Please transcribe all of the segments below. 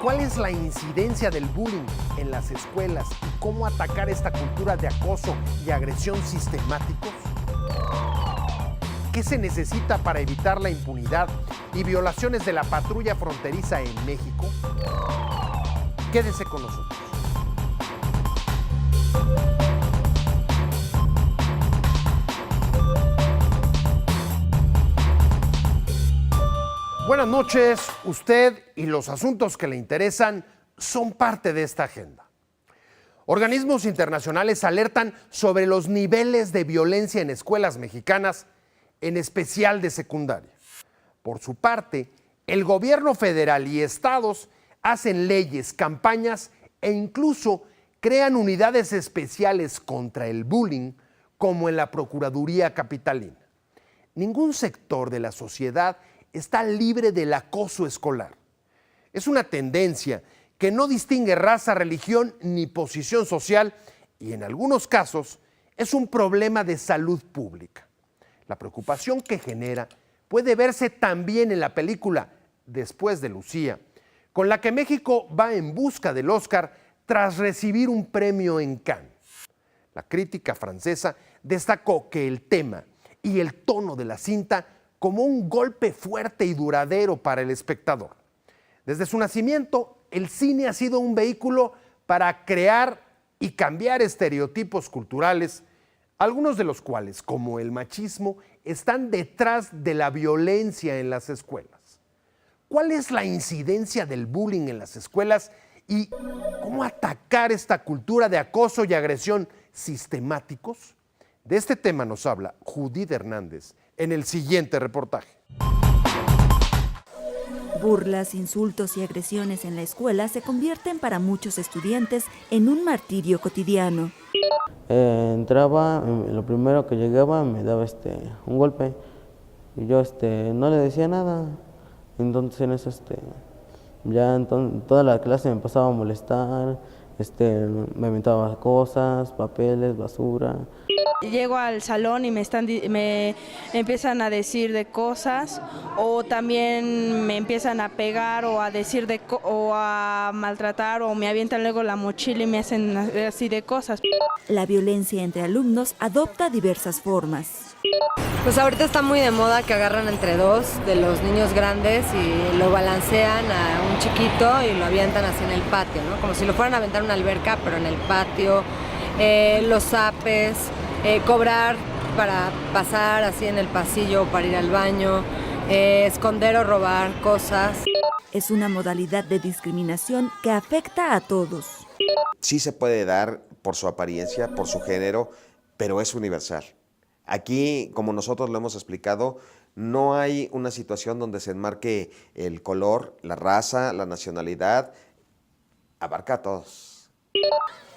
¿Cuál es la incidencia del bullying en las escuelas y cómo atacar esta cultura de acoso y agresión sistemáticos? ¿Qué se necesita para evitar la impunidad y violaciones de la patrulla fronteriza en México? Quédese con nosotros. Buenas noches. Usted y los asuntos que le interesan son parte de esta agenda. Organismos internacionales alertan sobre los niveles de violencia en escuelas mexicanas, en especial de secundaria. Por su parte, el gobierno federal y estados hacen leyes, campañas e incluso crean unidades especiales contra el bullying, como en la Procuraduría Capitalina. Ningún sector de la sociedad está libre del acoso escolar. Es una tendencia que no distingue raza, religión ni posición social y en algunos casos es un problema de salud pública. La preocupación que genera puede verse también en la película Después de Lucía, con la que México va en busca del Oscar tras recibir un premio en Cannes. La crítica francesa destacó que el tema y el tono de la cinta como un golpe fuerte y duradero para el espectador. Desde su nacimiento, el cine ha sido un vehículo para crear y cambiar estereotipos culturales, algunos de los cuales, como el machismo, están detrás de la violencia en las escuelas. ¿Cuál es la incidencia del bullying en las escuelas y cómo atacar esta cultura de acoso y agresión sistemáticos? De este tema nos habla Judith Hernández en el siguiente reportaje. Burlas, insultos y agresiones en la escuela se convierten para muchos estudiantes en un martirio cotidiano. Entraba, lo primero que llegaba me daba un golpe y yo no le decía nada. Entonces en eso toda la clase me pasaba a molestar, me aventaba cosas, papeles, basura. Llego al salón y me empiezan a decir de cosas, o también me empiezan a pegar o a decir o a maltratar, o me avientan luego la mochila y me hacen así de cosas. La violencia entre alumnos adopta diversas formas. Pues ahorita está muy de moda que agarran entre dos de los niños grandes y lo balancean a un chiquito y lo avientan así en el patio, ¿no? Como si lo fueran a aventar en una alberca, pero en el patio. Los zapes, cobrar para pasar así en el pasillo, para ir al baño, esconder o robar cosas. Es una modalidad de discriminación que afecta a todos. Sí se puede dar por su apariencia, por su género, pero es universal. Aquí, como nosotros lo hemos explicado, no hay una situación donde se enmarque el color, la raza, la nacionalidad, abarca a todos.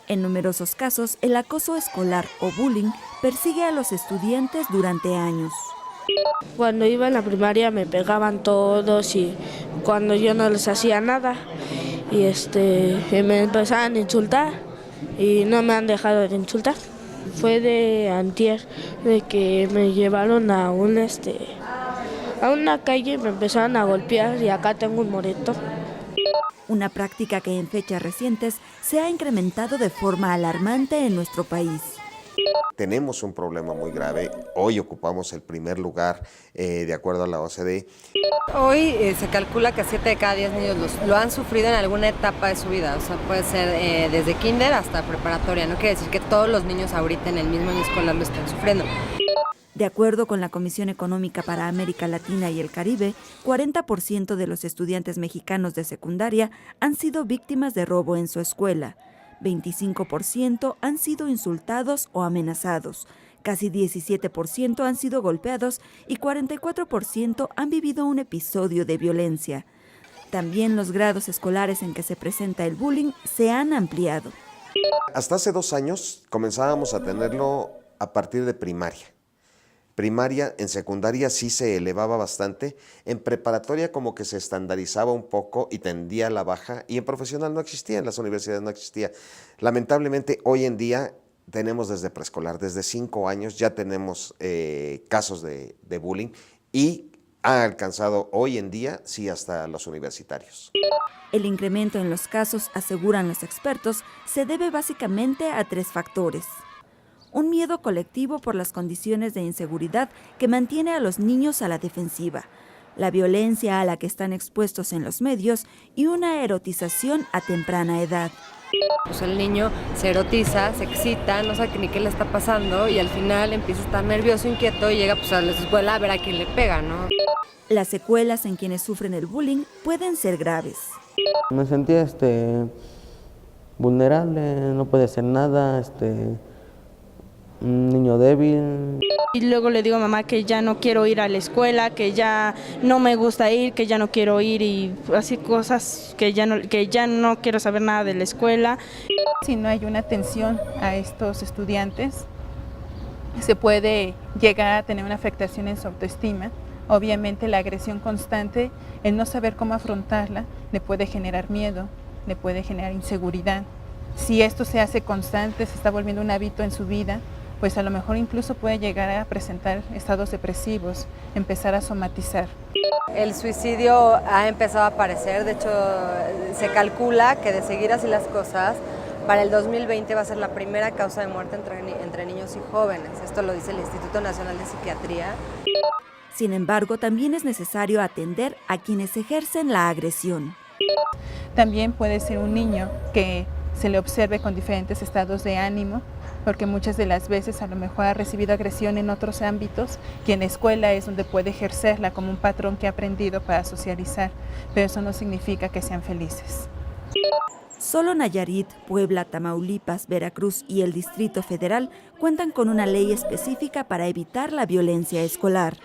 En numerosos casos, el acoso escolar o bullying persigue a los estudiantes durante años. Cuando iba en la primaria me pegaban todos y cuando yo no les hacía nada y me empezaban a insultar y no me han dejado de insultar. Fue de antier, de que me llevaron a una calle y me empezaron a golpear y acá tengo un moretón. Una práctica que en fechas recientes se ha incrementado de forma alarmante en nuestro país. Tenemos un problema muy grave. Hoy ocupamos el primer lugar de acuerdo a la OCDE. Hoy se calcula que 7 de cada 10 niños lo han sufrido en alguna etapa de su vida. O sea, puede ser desde kinder hasta preparatoria. No quiere decir que todos los niños ahorita en el mismo año escolar lo estén sufriendo. De acuerdo con la Comisión Económica para América Latina y el Caribe, 40% de los estudiantes mexicanos de secundaria han sido víctimas de robo en su escuela. 25% han sido insultados o amenazados, casi 17% han sido golpeados y 44% han vivido un episodio de violencia. También los grados escolares en que se presenta el bullying se han ampliado. Hasta hace 2 años comenzábamos a tenerlo a partir de primaria. Primaria, en secundaria sí se elevaba bastante, en preparatoria como que se estandarizaba un poco y tendía a la baja, y en profesional no existía, en las universidades no existía. Lamentablemente hoy en día tenemos desde preescolar, desde 5 años ya tenemos casos de bullying y ha alcanzado hoy en día, sí, hasta los universitarios. El incremento en los casos, aseguran los expertos, se debe básicamente a 3 factores. Un miedo colectivo por las condiciones de inseguridad que mantiene a los niños a la defensiva, la violencia a la que están expuestos en los medios y una erotización a temprana edad. Pues el niño se erotiza, se excita, no sabe ni qué le está pasando y al final empieza a estar nervioso, inquieto y llega pues a la escuela a ver a quién le pega, ¿no? Las secuelas en quienes sufren el bullying pueden ser graves. Me sentía vulnerable, no podía hacer nada, un niño débil. Y luego le digo a mamá que ya no quiero ir a la escuela, que ya no me gusta ir, que ya no quiero ir y así cosas que ya no quiero saber nada de la escuela. Si no hay una atención a estos estudiantes, se puede llegar a tener una afectación en su autoestima. Obviamente la agresión constante, el no saber cómo afrontarla, le puede generar miedo, le puede generar inseguridad. Si esto se hace constante, se está volviendo un hábito en su vida, pues a lo mejor incluso puede llegar a presentar estados depresivos, empezar a somatizar. El suicidio ha empezado a aparecer, de hecho se calcula que de seguir así las cosas, para el 2020 va a ser la primera causa de muerte entre niños y jóvenes. Esto lo dice el Instituto Nacional de Psiquiatría. Sin embargo, también es necesario atender a quienes ejercen la agresión. También puede ser un niño que se le observe con diferentes estados de ánimo, porque muchas de las veces a lo mejor ha recibido agresión en otros ámbitos, que en la escuela es donde puede ejercerla como un patrón que ha aprendido para socializar, pero eso no significa que sean felices. Solo Nayarit, Puebla, Tamaulipas, Veracruz y el Distrito Federal cuentan con una ley específica para evitar la violencia escolar.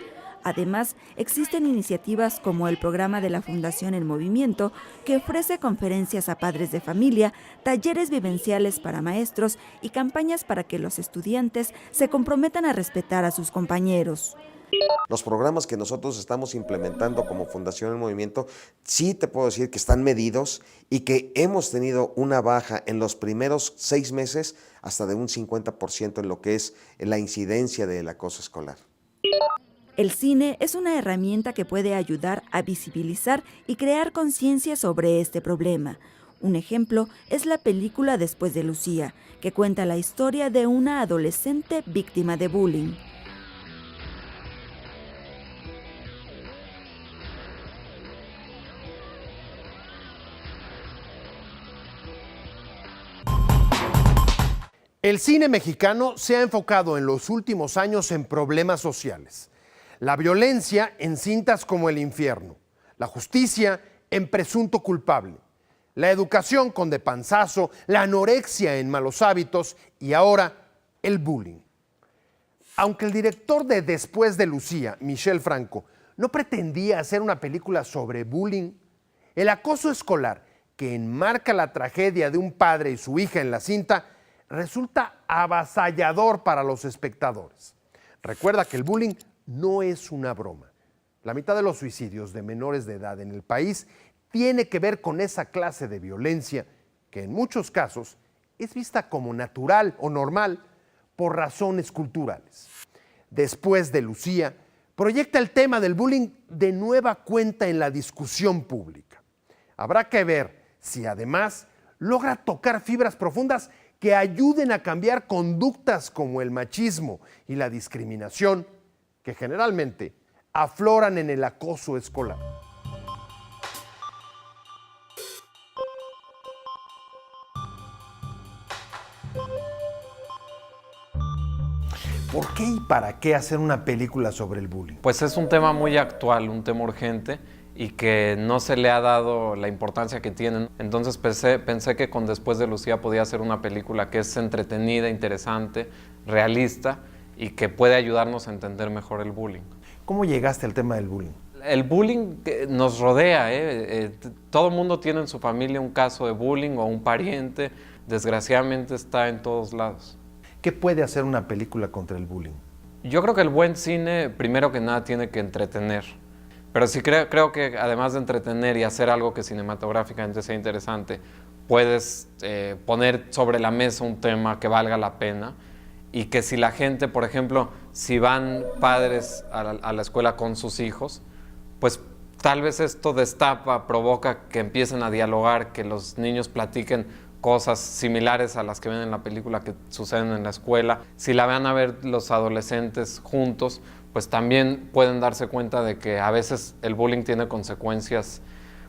Además, existen iniciativas como el programa de la Fundación En Movimiento, que ofrece conferencias a padres de familia, talleres vivenciales para maestros y campañas para que los estudiantes se comprometan a respetar a sus compañeros. Los programas que nosotros estamos implementando como Fundación En Movimiento, sí te puedo decir que están medidos y que hemos tenido una baja en los primeros 6 meses hasta de un 50% en lo que es la incidencia del acoso escolar. El cine es una herramienta que puede ayudar a visibilizar y crear conciencia sobre este problema. Un ejemplo es la película Después de Lucía, que cuenta la historia de una adolescente víctima de bullying. El cine mexicano se ha enfocado en los últimos años en problemas sociales. La violencia en cintas como El infierno, la justicia en Presunto culpable, la educación con De panzazo, la anorexia en Malos hábitos y ahora el bullying. Aunque el director de Después de Lucía, Michel Franco, no pretendía hacer una película sobre bullying, el acoso escolar que enmarca la tragedia de un padre y su hija en la cinta resulta avasallador para los espectadores. Recuerda que el bullying no es una broma. La mitad de los suicidios de menores de edad en el país tiene que ver con esa clase de violencia que en muchos casos es vista como natural o normal por razones culturales. Después de Lucía, proyecta el tema del bullying de nueva cuenta en la discusión pública. Habrá que ver si además logra tocar fibras profundas que ayuden a cambiar conductas como el machismo y la discriminación que generalmente afloran en el acoso escolar. ¿Por qué y para qué hacer una película sobre el bullying? Pues es un tema muy actual, un tema urgente y que no se le ha dado la importancia que tienen. Entonces pensé que con Después de Lucía podía hacer una película que es entretenida, interesante, realista y que puede ayudarnos a entender mejor el bullying. ¿Cómo llegaste al tema del bullying? El bullying nos rodea, todo el mundo tiene en su familia un caso de bullying o un pariente, desgraciadamente está en todos lados. ¿Qué puede hacer una película contra el bullying? Yo creo que el buen cine, primero que nada, tiene que entretener. Pero sí creo que además de entretener y hacer algo que cinematográficamente sea interesante, puedes poner sobre la mesa un tema que valga la pena y que si la gente, por ejemplo, si van padres a la escuela con sus hijos, pues tal vez esto destapa, provoca que empiecen a dialogar, que los niños platiquen cosas similares a las que ven en la película que suceden en la escuela. Si la van a ver los adolescentes juntos, pues también pueden darse cuenta de que a veces el bullying tiene consecuencias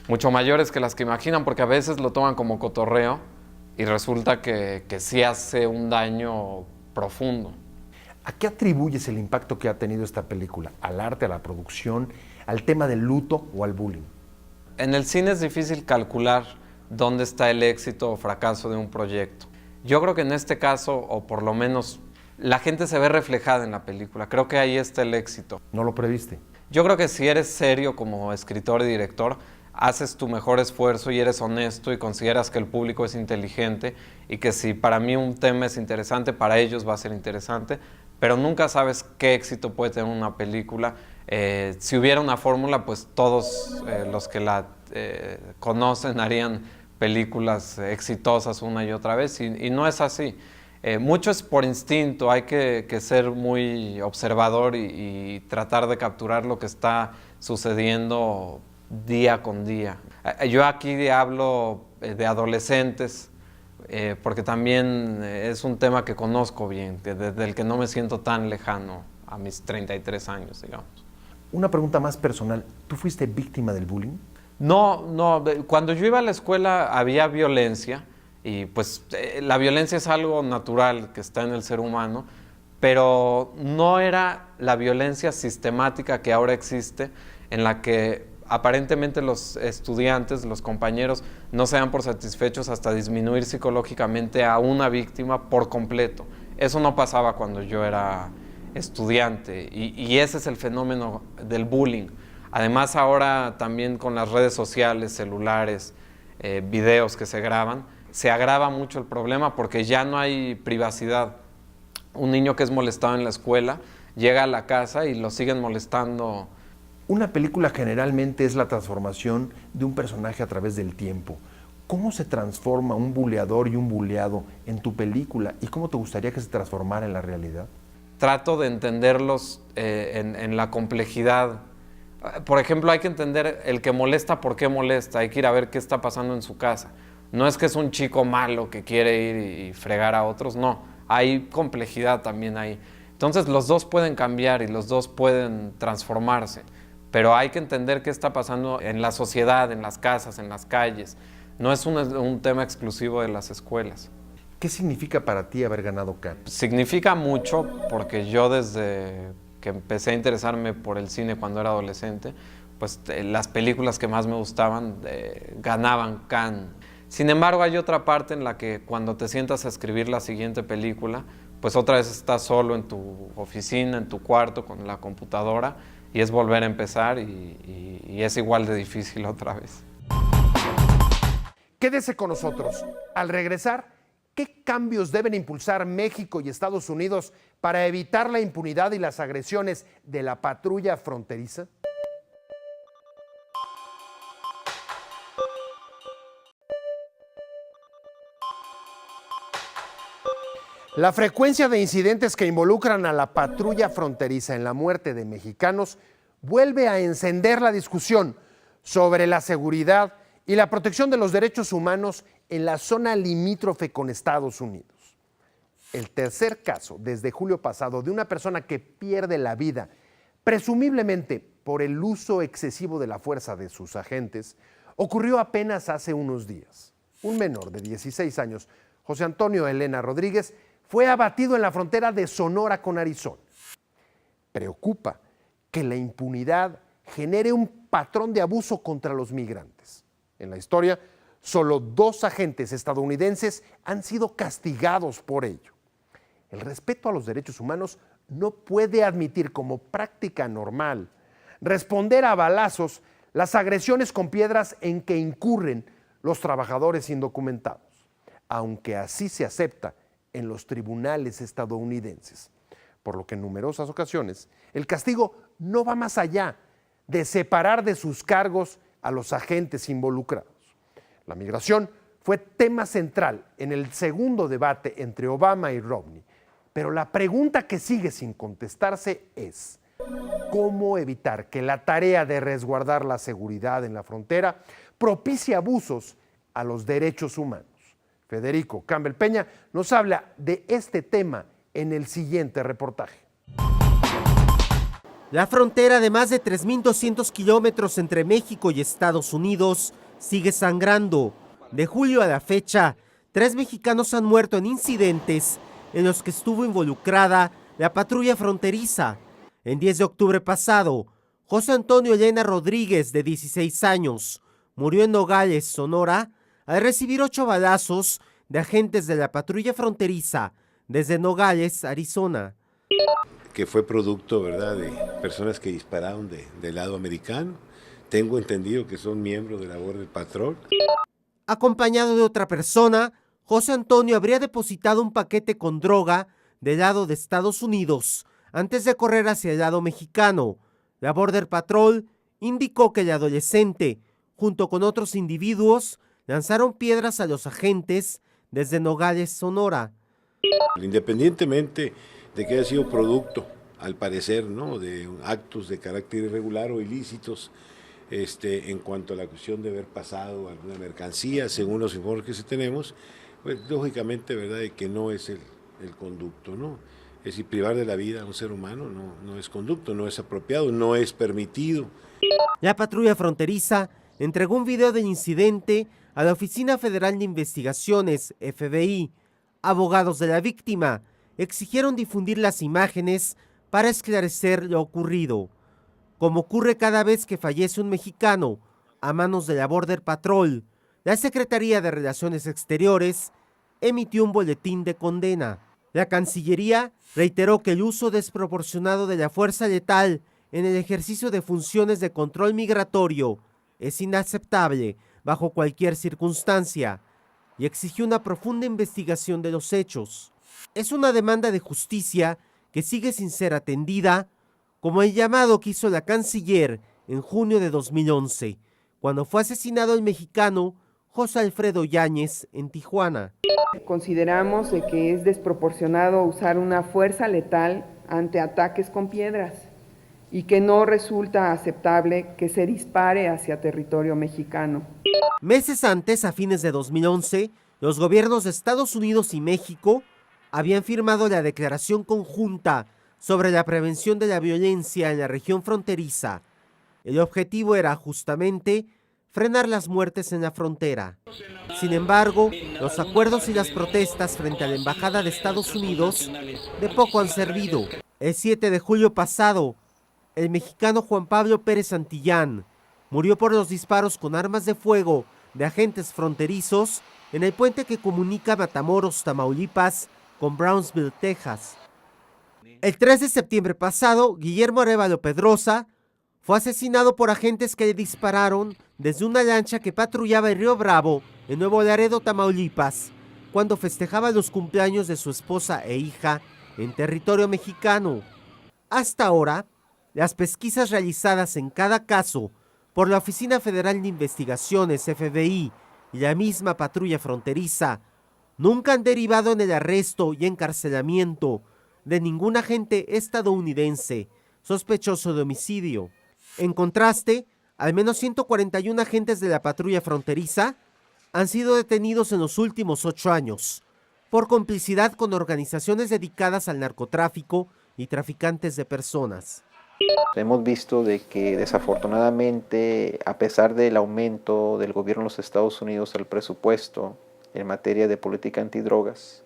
mucho mayores que las que imaginan, porque a veces lo toman como cotorreo y resulta que sí hace un daño profundo. ¿A qué atribuyes el impacto que ha tenido esta película? ¿Al arte, a la producción, al tema del luto o al bullying? En el cine es difícil calcular dónde está el éxito o fracaso de un proyecto. Yo creo que en este caso, o por lo menos la gente se ve reflejada en la película. Creo que ahí está el éxito. ¿No lo previste? Yo creo que si eres serio como escritor y director, haces tu mejor esfuerzo y eres honesto y consideras que el público es inteligente y que si para mí un tema es interesante, para ellos va a ser interesante, pero nunca sabes qué éxito puede tener una película. Si hubiera una fórmula, pues todos los que la conocen harían películas exitosas una y otra vez, y no es así. Mucho es por instinto, hay que ser muy observador y tratar de capturar lo que está sucediendo día con día. Yo aquí hablo de adolescentes, porque también es un tema que conozco bien, del que no me siento tan lejano a mis 33 años, digamos. Una pregunta más personal. ¿Tú fuiste víctima del bullying? No, cuando yo iba a la escuela había violencia, y pues la violencia es algo natural que está en el ser humano, pero no era la violencia sistemática que ahora existe, en la que aparentemente los estudiantes, los compañeros, no se dan por satisfechos hasta disminuir psicológicamente a una víctima por completo. Eso no pasaba cuando yo era estudiante, y ese es el fenómeno del bullying. Además, ahora también con las redes sociales, celulares, videos que se graban, se agrava mucho el problema porque ya no hay privacidad. Un niño que es molestado en la escuela llega a la casa y lo siguen molestando. Una película generalmente es la transformación de un personaje a través del tiempo. ¿Cómo se transforma un buleador y un buleado en tu película? ¿Y cómo te gustaría que se transformara en la realidad? Trato de entenderlos en la complejidad. Por ejemplo, hay que entender el que molesta, por qué molesta. Hay que ir a ver qué está pasando en su casa. No es que es un chico malo que quiere ir y fregar a otros, no. Hay complejidad también ahí. Entonces los dos pueden cambiar y los dos pueden transformarse, pero hay que entender qué está pasando en la sociedad, en las casas, en las calles. No es un tema exclusivo de las escuelas. ¿Qué significa para ti haber ganado Cannes? Significa mucho porque yo desde que empecé a interesarme por el cine cuando era adolescente, pues las películas que más me gustaban ganaban Cannes. Sin embargo, hay otra parte en la que cuando te sientas a escribir la siguiente película, pues otra vez estás solo en tu oficina, en tu cuarto, con la computadora, y es volver a empezar y es igual de difícil otra vez. Quédese con nosotros. Al regresar, ¿qué cambios deben impulsar México y Estados Unidos para evitar la impunidad y las agresiones de la patrulla fronteriza? La frecuencia de incidentes que involucran a la patrulla fronteriza en la muerte de mexicanos vuelve a encender la discusión sobre la seguridad y la protección de los derechos humanos en la zona limítrofe con Estados Unidos. El tercer caso desde julio pasado de una persona que pierde la vida, presumiblemente por el uso excesivo de la fuerza de sus agentes, ocurrió apenas hace unos días. Un menor de 16 años, José Antonio Elena Rodríguez, fue abatido en la frontera de Sonora con Arizona. Preocupa que la impunidad genere un patrón de abuso contra los migrantes. En la historia, solo 2 agentes estadounidenses han sido castigados por ello. El respeto a los derechos humanos no puede admitir como práctica normal responder a balazos las agresiones con piedras en que incurren los trabajadores indocumentados, aunque así se acepta en los tribunales estadounidenses, por lo que en numerosas ocasiones el castigo no va más allá de separar de sus cargos a los agentes involucrados. La migración fue tema central en el segundo debate entre Obama y Romney, pero la pregunta que sigue sin contestarse es: ¿Cómo evitar que la tarea de resguardar la seguridad en la frontera propicie abusos a los derechos humanos? Federico Campbell Peña nos habla de este tema en el siguiente reportaje. La frontera de más de 3.200 kilómetros entre México y Estados Unidos sigue sangrando. De julio a la fecha, 3 mexicanos han muerto en incidentes en los que estuvo involucrada la patrulla fronteriza. En 10 de octubre pasado, José Antonio Elena Rodríguez, de 16 años, murió en Nogales, Sonora, al recibir 8 balazos de agentes de la patrulla fronteriza desde Nogales, Arizona. Que fue producto, ¿verdad?, de personas que dispararon del lado americano. Tengo entendido que son miembros de la Border Patrol. Acompañado de otra persona, José Antonio habría depositado un paquete con droga del lado de Estados Unidos antes de correr hacia el lado mexicano. La Border Patrol indicó que el adolescente, junto con otros individuos, lanzaron piedras a los agentes desde Nogales, Sonora. Independientemente de que haya sido producto, al parecer, ¿no?, de actos de carácter irregular o ilícitos, en cuanto a la cuestión de haber pasado alguna mercancía, según los informes que tenemos, pues lógicamente, ¿verdad?, de que no es el conducto, ¿no? Es decir, privar de la vida a un ser humano no es conducto, no es apropiado, no es permitido. La patrulla fronteriza entregó un video del incidente a la Oficina Federal de Investigaciones, FBI. Abogados de la víctima exigieron difundir las imágenes para esclarecer lo ocurrido. Como ocurre cada vez que fallece un mexicano a manos de la Border Patrol, la Secretaría de Relaciones Exteriores emitió un boletín de condena. La Cancillería reiteró que el uso desproporcionado de la fuerza letal en el ejercicio de funciones de control migratorio es inaceptable bajo cualquier circunstancia y exigió una profunda investigación de los hechos. Es una demanda de justicia que sigue sin ser atendida, como el llamado que hizo la canciller en junio de 2011, cuando fue asesinado el mexicano José Alfredo Yáñez en Tijuana. Consideramos de que es desproporcionado usar una fuerza letal ante ataques con piedras y que no resulta aceptable que se dispare hacia territorio mexicano. Meses antes, a fines de 2011, los gobiernos de Estados Unidos y México habían firmado la Declaración Conjunta sobre la prevención de la violencia en la región fronteriza. El objetivo era justamente frenar las muertes en la frontera. Sin embargo, los acuerdos y las protestas frente a la Embajada de Estados Unidos de poco han servido. El 7 de julio pasado, el mexicano Juan Pablo Pérez Santillán murió por los disparos con armas de fuego de agentes fronterizos en el puente que comunica Matamoros, Tamaulipas, con Brownsville, Texas. El 3 de septiembre pasado, Guillermo Arévalo Pedrosa fue asesinado por agentes que le dispararon desde una lancha que patrullaba el Río Bravo, en Nuevo Laredo, Tamaulipas, cuando festejaba los cumpleaños de su esposa e hija en territorio mexicano. Hasta ahora, las pesquisas realizadas en cada caso por la Oficina Federal de Investigaciones, FBI, y la misma patrulla fronteriza, nunca han derivado en el arresto y encarcelamiento de ningún agente estadounidense sospechoso de homicidio. En contraste, al menos 141 agentes de la patrulla fronteriza han sido detenidos en los últimos 8 años por complicidad con organizaciones dedicadas al narcotráfico y traficantes de personas. Hemos visto de que desafortunadamente, a pesar del aumento del gobierno de los Estados Unidos al presupuesto en materia de política antidrogas,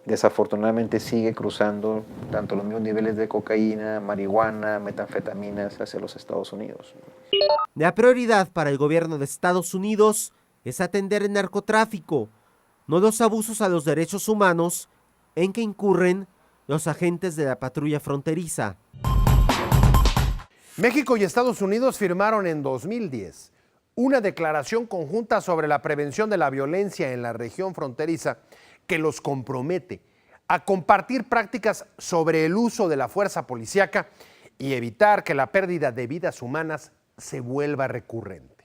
desafortunadamente sigue cruzando tanto los mismos niveles de cocaína, marihuana, metanfetaminas hacia los Estados Unidos. La prioridad para el gobierno de Estados Unidos es atender el narcotráfico, no los abusos a los derechos humanos en que incurren los agentes de la patrulla fronteriza. México y Estados Unidos firmaron en 2010 una declaración conjunta sobre la prevención de la violencia en la región fronteriza que los compromete a compartir prácticas sobre el uso de la fuerza policíaca y evitar que la pérdida de vidas humanas se vuelva recurrente.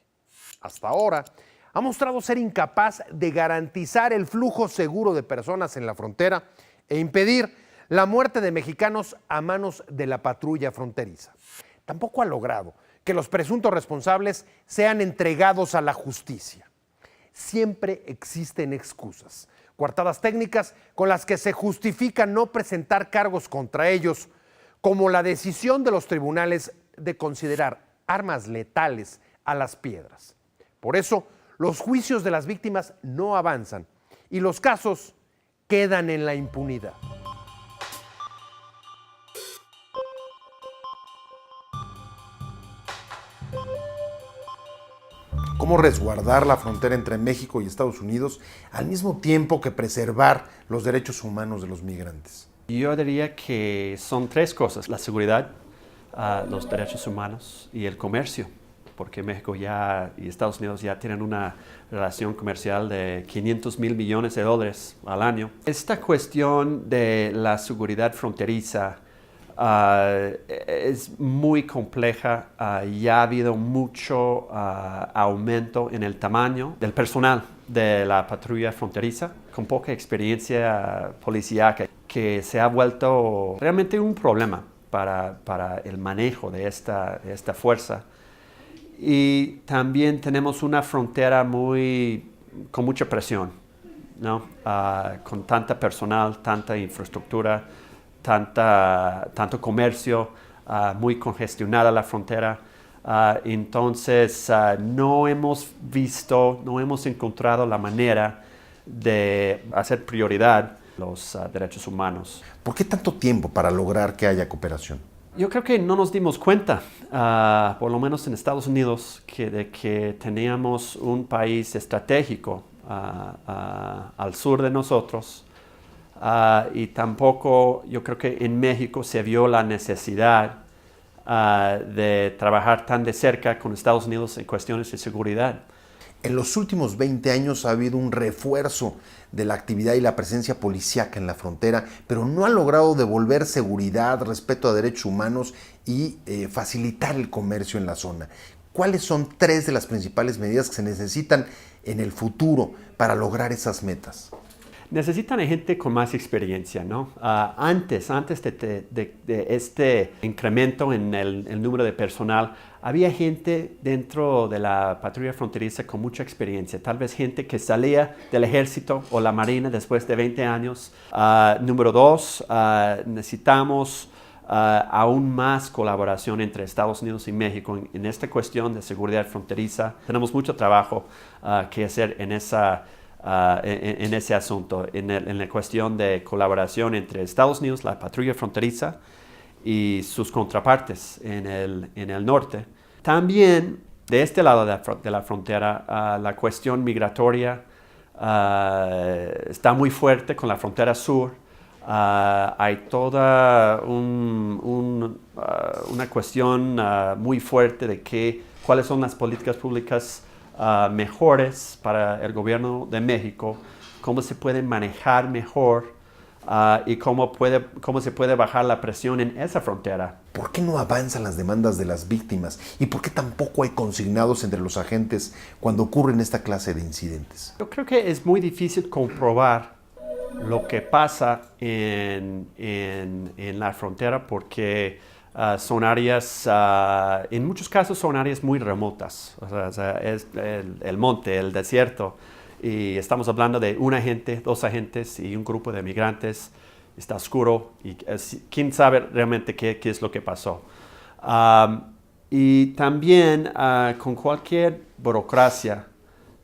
Hasta ahora, ha mostrado ser incapaz de garantizar el flujo seguro de personas en la frontera e impedir la muerte de mexicanos a manos de la patrulla fronteriza. Tampoco ha logrado que los presuntos responsables sean entregados a la justicia. Siempre existen excusas, coartadas técnicas con las que se justifica no presentar cargos contra ellos, como la decisión de los tribunales de considerar armas letales a las piedras. Por eso, los juicios de las víctimas no avanzan y los casos quedan en la impunidad. ¿Cómo resguardar la frontera entre México y Estados Unidos al mismo tiempo que preservar los derechos humanos de los migrantes? Yo diría que son tres cosas: la seguridad, los derechos humanos y el comercio, porque México y Estados Unidos ya tienen una relación comercial de $500 mil millones al año. Esta cuestión de la seguridad fronteriza es muy compleja. Ya ha habido mucho aumento en el tamaño del personal de la patrulla fronteriza, con poca experiencia policíaca, que se ha vuelto realmente un problema para el manejo de esta fuerza. Y también tenemos una frontera con mucha presión, ¿no? Con tanta personal, tanta infraestructura, tanto comercio, muy congestionada la frontera. Entonces no hemos encontrado la manera de hacer prioridad los derechos humanos. ¿Por qué tanto tiempo para lograr que haya cooperación? Yo creo que no nos dimos cuenta, por lo menos en Estados Unidos, de que teníamos un país estratégico al sur de nosotros. Y tampoco yo creo que en México se vio la necesidad de trabajar tan de cerca con Estados Unidos en cuestiones de seguridad. En los últimos 20 años ha habido un refuerzo de la actividad y la presencia policíaca en la frontera, pero no ha logrado devolver seguridad, respeto a derechos humanos y facilitar el comercio en la zona. ¿Cuáles son tres de las principales medidas que se necesitan en el futuro para lograr esas metas? Necesitan gente con más experiencia, ¿no? Antes de este incremento en el número de personal, había gente dentro de la patrulla fronteriza con mucha experiencia, tal vez gente que salía del ejército o la marina después de 20 años. Número dos, necesitamos aún más colaboración entre Estados Unidos y México en esta cuestión de seguridad fronteriza. Tenemos mucho trabajo que hacer en ese asunto, en la cuestión de colaboración entre Estados Unidos, la patrulla fronteriza, y sus contrapartes en el norte. También, de este lado de la frontera, la cuestión migratoria está muy fuerte con la frontera sur. Hay toda una cuestión muy fuerte de cuáles son las políticas públicas mejores para el gobierno de México, cómo se puede manejar mejor y cómo se puede bajar la presión en esa frontera. ¿Por qué no avanzan las demandas de las víctimas? ¿Y por qué tampoco hay consignados entre los agentes cuando ocurren esta clase de incidentes? Yo creo que es muy difícil comprobar lo que pasa en la frontera porque son áreas, en muchos casos son áreas muy remotas, o sea, es el monte, el desierto, y estamos hablando de un agente, dos agentes y un grupo de migrantes. Está oscuro y quién sabe realmente qué es lo que pasó. Y también con cualquier burocracia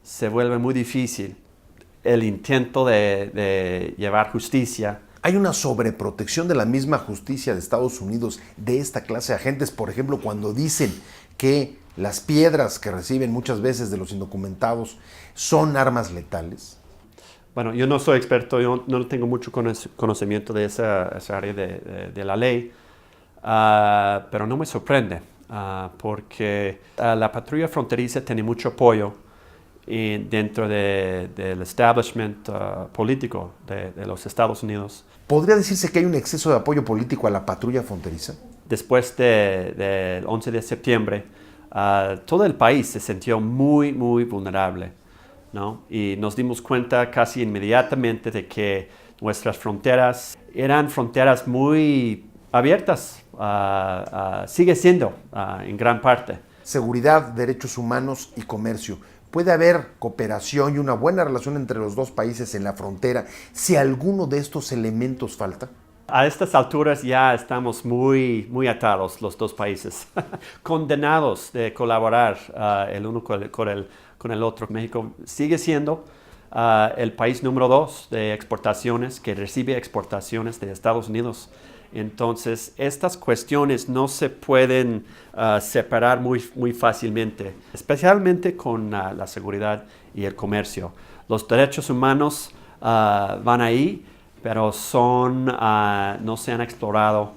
se vuelve muy difícil el intento de llevar justicia. Hay una sobreprotección de la misma justicia de Estados Unidos de esta clase de agentes, por ejemplo, cuando dicen que las piedras que reciben muchas veces de los indocumentados son armas letales. Bueno, yo no soy experto, yo no tengo mucho conocimiento de esa área de la ley, pero no me sorprende, porque la patrulla fronteriza tiene mucho apoyo dentro del establishment político de los Estados Unidos. ¿Podría decirse que hay un exceso de apoyo político a la patrulla fronteriza? Después del 11 de septiembre, todo el país se sintió muy, muy vulnerable. ¿no? Y nos dimos cuenta casi inmediatamente de que nuestras fronteras eran fronteras muy abiertas, sigue siendo en gran parte. Seguridad, derechos humanos y comercio. ¿Puede haber cooperación y una buena relación entre los dos países en la frontera si alguno de estos elementos falta? A estas alturas ya estamos muy atados los dos países, condenados de colaborar el uno con el otro. México sigue siendo el país número 2 de exportaciones, que recibe exportaciones de Estados Unidos. Entonces, estas cuestiones no se pueden separar muy fácilmente, especialmente con la seguridad y el comercio. Los derechos humanos van ahí, pero no se han explorado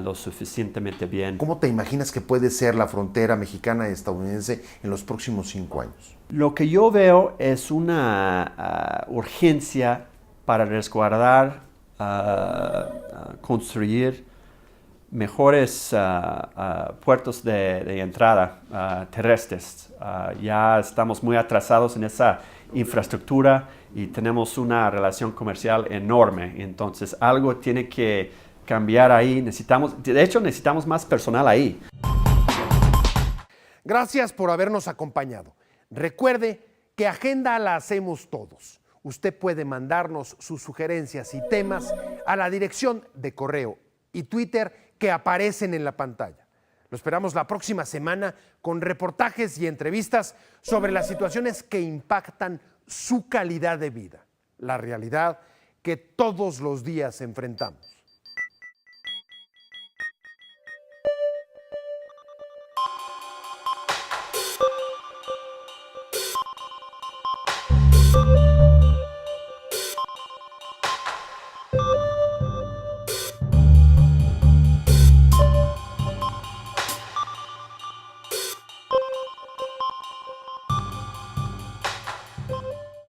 lo suficientemente bien. ¿Cómo te imaginas que puede ser la frontera mexicana y estadounidense en los próximos 5 años? Lo que yo veo es una urgencia para resguardar, construir mejores puertos de entrada terrestres. Ya estamos muy atrasados en esa infraestructura y tenemos una relación comercial enorme. Entonces algo tiene que cambiar ahí. De hecho, necesitamos más personal ahí. Gracias por habernos acompañado. Recuerde que Agenda la hacemos todos. Usted puede mandarnos sus sugerencias y temas a la dirección de correo y Twitter que aparecen en la pantalla. Lo esperamos la próxima semana con reportajes y entrevistas sobre las situaciones que impactan su calidad de vida, la realidad que todos los días enfrentamos.